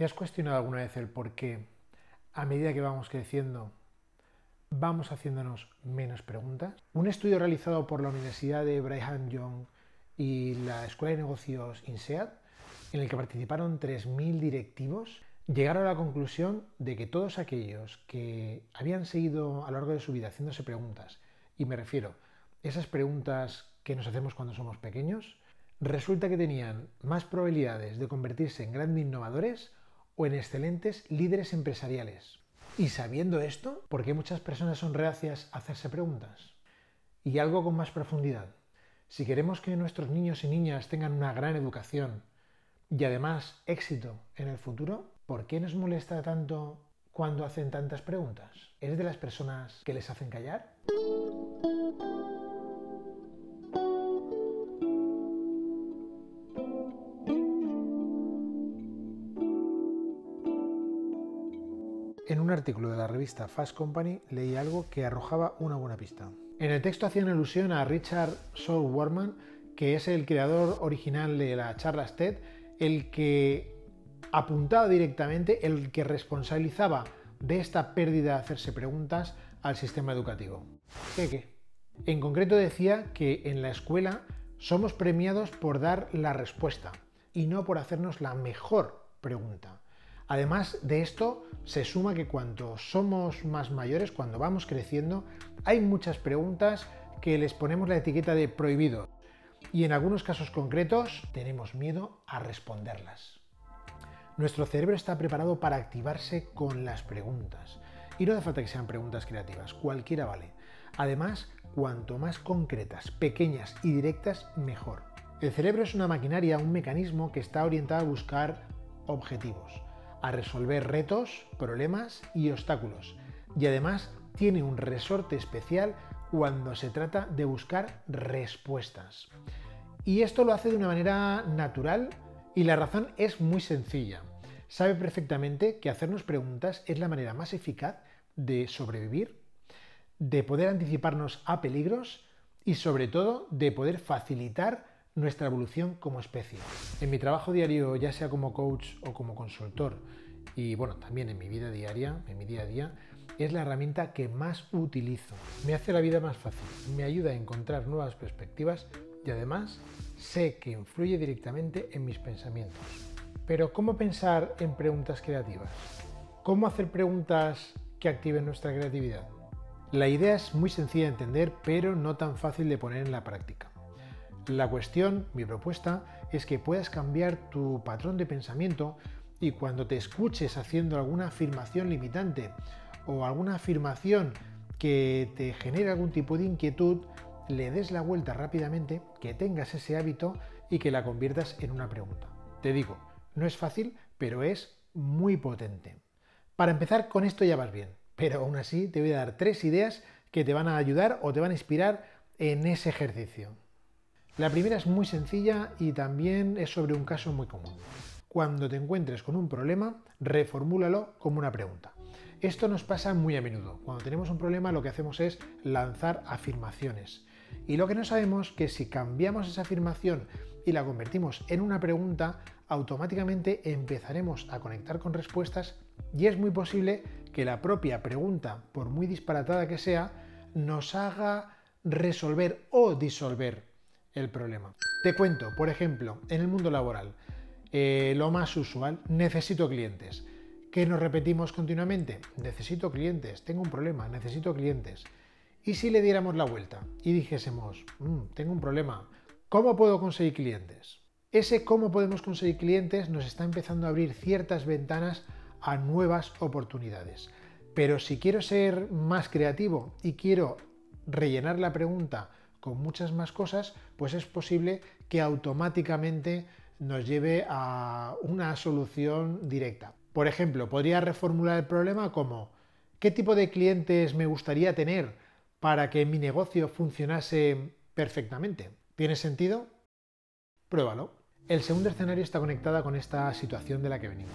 ¿Te has cuestionado alguna vez el por qué, a medida que vamos creciendo, vamos haciéndonos menos preguntas? Un estudio realizado por la Universidad de Brigham Young y la Escuela de Negocios INSEAD, en el que participaron 3.000 directivos, llegaron a la conclusión de que todos aquellos que habían seguido a lo largo de su vida haciéndose preguntas, y me refiero a esas preguntas que nos hacemos cuando somos pequeños, resulta que tenían más probabilidades de convertirse en grandes innovadores o en excelentes líderes empresariales. Y sabiendo esto, ¿por qué muchas personas son reacias a hacerse preguntas? Y algo con más profundidad. Si queremos que nuestros niños y niñas tengan una gran educación y además éxito en el futuro, ¿por qué nos molesta tanto cuando hacen tantas preguntas? ¿Eres de las personas que les hacen callar? En un artículo de la revista Fast Company leí algo que arrojaba una buena pista. En el texto hacían alusión a Richard Shortman, que es el creador original de las charlas TED, el que apuntaba directamente, el que responsabilizaba de esta pérdida de hacerse preguntas al sistema educativo. ¿Qué? En concreto decía que en la escuela somos premiados por dar la respuesta y no por hacernos la mejor pregunta. Además de esto, se suma que cuanto somos más mayores, cuando vamos creciendo, hay muchas preguntas que les ponemos la etiqueta de prohibido y en algunos casos concretos tenemos miedo a responderlas. Nuestro cerebro está preparado para activarse con las preguntas y no hace falta que sean preguntas creativas, cualquiera vale. Además, cuanto más concretas, pequeñas y directas, mejor. El cerebro es una maquinaria, un mecanismo que está orientado a buscar objetivos, a resolver retos, problemas y obstáculos. Y además tiene un resorte especial cuando se trata de buscar respuestas. Y esto lo hace de una manera natural y la razón es muy sencilla. Sabe perfectamente que hacernos preguntas es la manera más eficaz de sobrevivir, de poder anticiparnos a peligros y sobre todo de poder facilitar nuestra evolución como especie. En mi trabajo diario, ya sea como coach o como consultor, y bueno, también en mi vida diaria, en mi día a día, es la herramienta que más utilizo. Me hace la vida más fácil, me ayuda a encontrar nuevas perspectivas y además sé que influye directamente en mis pensamientos. Pero ¿cómo pensar en preguntas creativas? ¿Cómo hacer preguntas que activen nuestra creatividad? La idea es muy sencilla de entender, pero no tan fácil de poner en la práctica. La cuestión, mi propuesta, es que puedas cambiar tu patrón de pensamiento y cuando te escuches haciendo alguna afirmación limitante o alguna afirmación que te genere algún tipo de inquietud, le des la vuelta rápidamente, que tengas ese hábito y que la conviertas en una pregunta. Te digo, no es fácil, pero es muy potente. Para empezar, con esto ya vas bien, pero aún así te voy a dar 3 ideas que te van a ayudar o te van a inspirar en ese ejercicio. La primera es muy sencilla y también es sobre un caso muy común. Cuando te encuentres con un problema, reformúlalo como una pregunta. Esto nos pasa muy a menudo. Cuando tenemos un problema, lo que hacemos es lanzar afirmaciones. Y lo que no sabemos es que si cambiamos esa afirmación y la convertimos en una pregunta, automáticamente empezaremos a conectar con respuestas y es muy posible que la propia pregunta, por muy disparatada que sea, nos haga resolver o disolver el problema. Te cuento, por ejemplo, en el mundo laboral, lo más usual, necesito clientes. ¿Qué nos repetimos continuamente? Necesito clientes, tengo un problema, necesito clientes. ¿Y si le diéramos la vuelta y dijésemos, tengo un problema, ¿cómo puedo conseguir clientes? Ese cómo podemos conseguir clientes nos está empezando a abrir ciertas ventanas a nuevas oportunidades. Pero si quiero ser más creativo y quiero rellenar la pregunta con muchas más cosas, pues es posible que automáticamente nos lleve a una solución directa. Por ejemplo, podría reformular el problema como ¿qué tipo de clientes me gustaría tener para que mi negocio funcionase perfectamente? ¿Tiene sentido? Pruébalo. El segundo escenario está conectado con esta situación de la que venimos.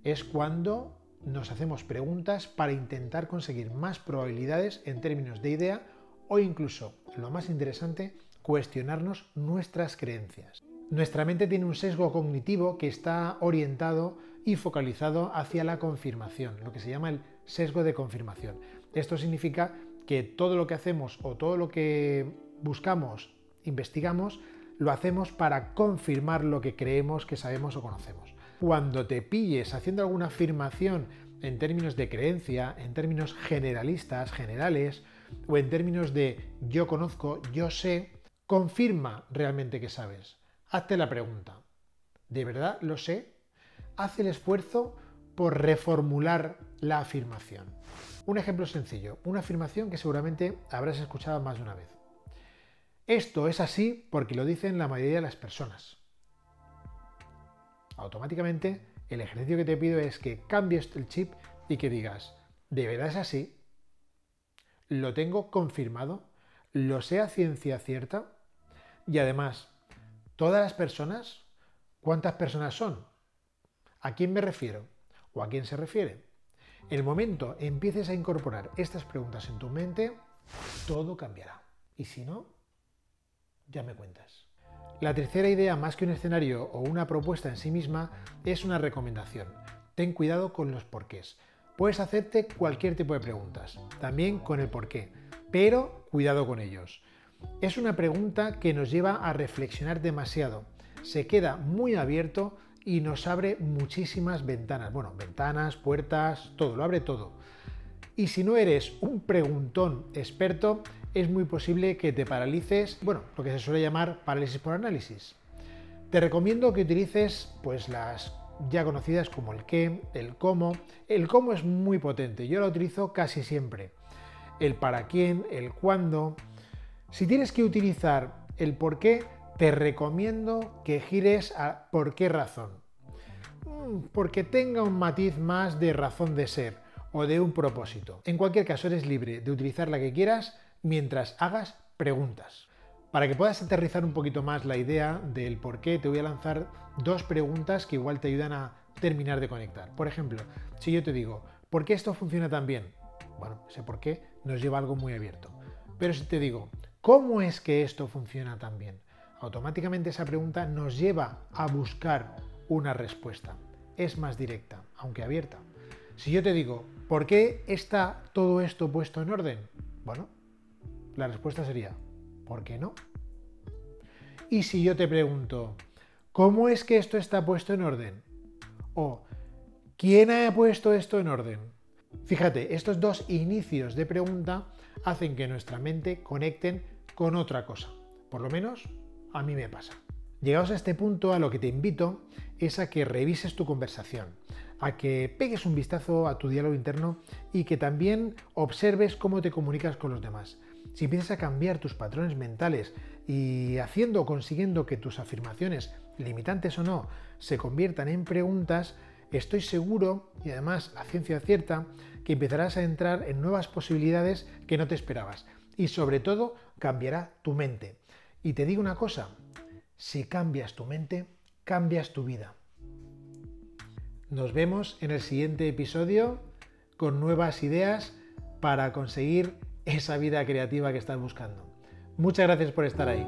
Es cuando nos hacemos preguntas para intentar conseguir más probabilidades en términos de idea o incluso, lo más interesante, cuestionarnos nuestras creencias. Nuestra mente tiene un sesgo cognitivo que está orientado y focalizado hacia la confirmación, lo que se llama el sesgo de confirmación. Esto significa que todo lo que hacemos o todo lo que buscamos, investigamos, lo hacemos para confirmar lo que creemos que sabemos o conocemos. Cuando te pilles haciendo alguna afirmación en términos de creencia, en términos generalistas, generales, o en términos de yo conozco, yo sé, confirma realmente que sabes. Hazte la pregunta, ¿de verdad lo sé? Haz el esfuerzo por reformular la afirmación. Un ejemplo sencillo, una afirmación que seguramente habrás escuchado más de una vez. Esto es así porque lo dicen la mayoría de las personas. Automáticamente, el ejercicio que te pido es que cambies el chip y que digas, ¿de verdad es así? ¿Lo tengo confirmado? ¿Lo sé a ciencia cierta? Y además, ¿todas las personas? ¿Cuántas personas son? ¿A quién me refiero? ¿O a quién se refiere? En el momento empieces a incorporar estas preguntas en tu mente, todo cambiará. Y si no, ya me cuentas. La tercera idea, más que un escenario o una propuesta en sí misma, es una recomendación. Ten cuidado con los porqués. Puedes hacerte cualquier tipo de preguntas, también con el porqué, pero cuidado con ellos. Es una pregunta que nos lleva a reflexionar demasiado. Se queda muy abierto y nos abre muchísimas ventanas. Bueno, ventanas, puertas, todo, lo abre todo. Y si no eres un preguntón experto, es muy posible que te paralices, bueno, lo que se suele llamar parálisis por análisis. Te recomiendo que utilices pues las ya conocidas como el qué, el cómo. El cómo es muy potente, yo lo utilizo casi siempre. El para quién, el cuándo. Si tienes que utilizar el por qué, te recomiendo que gires a por qué razón. Porque tenga un matiz más de razón de ser o de un propósito. En cualquier caso, eres libre de utilizar la que quieras mientras hagas preguntas. Para que puedas aterrizar un poquito más la idea del por qué, te voy a lanzar dos preguntas que igual te ayudan a terminar de conectar. Por ejemplo, si yo te digo, ¿por qué esto funciona tan bien? Bueno, ese por qué nos lleva a algo muy abierto. Pero si te digo, ¿cómo es que esto funciona tan bien? Automáticamente esa pregunta nos lleva a buscar una respuesta. Es más directa, aunque abierta. Si yo te digo, ¿por qué está todo esto puesto en orden? Bueno, la respuesta sería, ¿por qué no? Y si yo te pregunto, ¿cómo es que esto está puesto en orden? O, ¿quién ha puesto esto en orden? Fíjate, estos dos inicios de pregunta hacen que nuestra mente conecten con otra cosa. Por lo menos, a mí me pasa. Llegados a este punto, a lo que te invito es a que revises tu conversación, a que pegues un vistazo a tu diálogo interno y que también observes cómo te comunicas con los demás. Si empiezas a cambiar tus patrones mentales y haciendo o consiguiendo que tus afirmaciones, limitantes o no, se conviertan en preguntas, estoy seguro, y además a ciencia cierta, que empezarás a entrar en nuevas posibilidades que no te esperabas. Y sobre todo, cambiará tu mente. Y te digo una cosa, si cambias tu mente, cambias tu vida. Nos vemos en el siguiente episodio con nuevas ideas para conseguir esa vida creativa que estás buscando. Muchas gracias por estar ahí.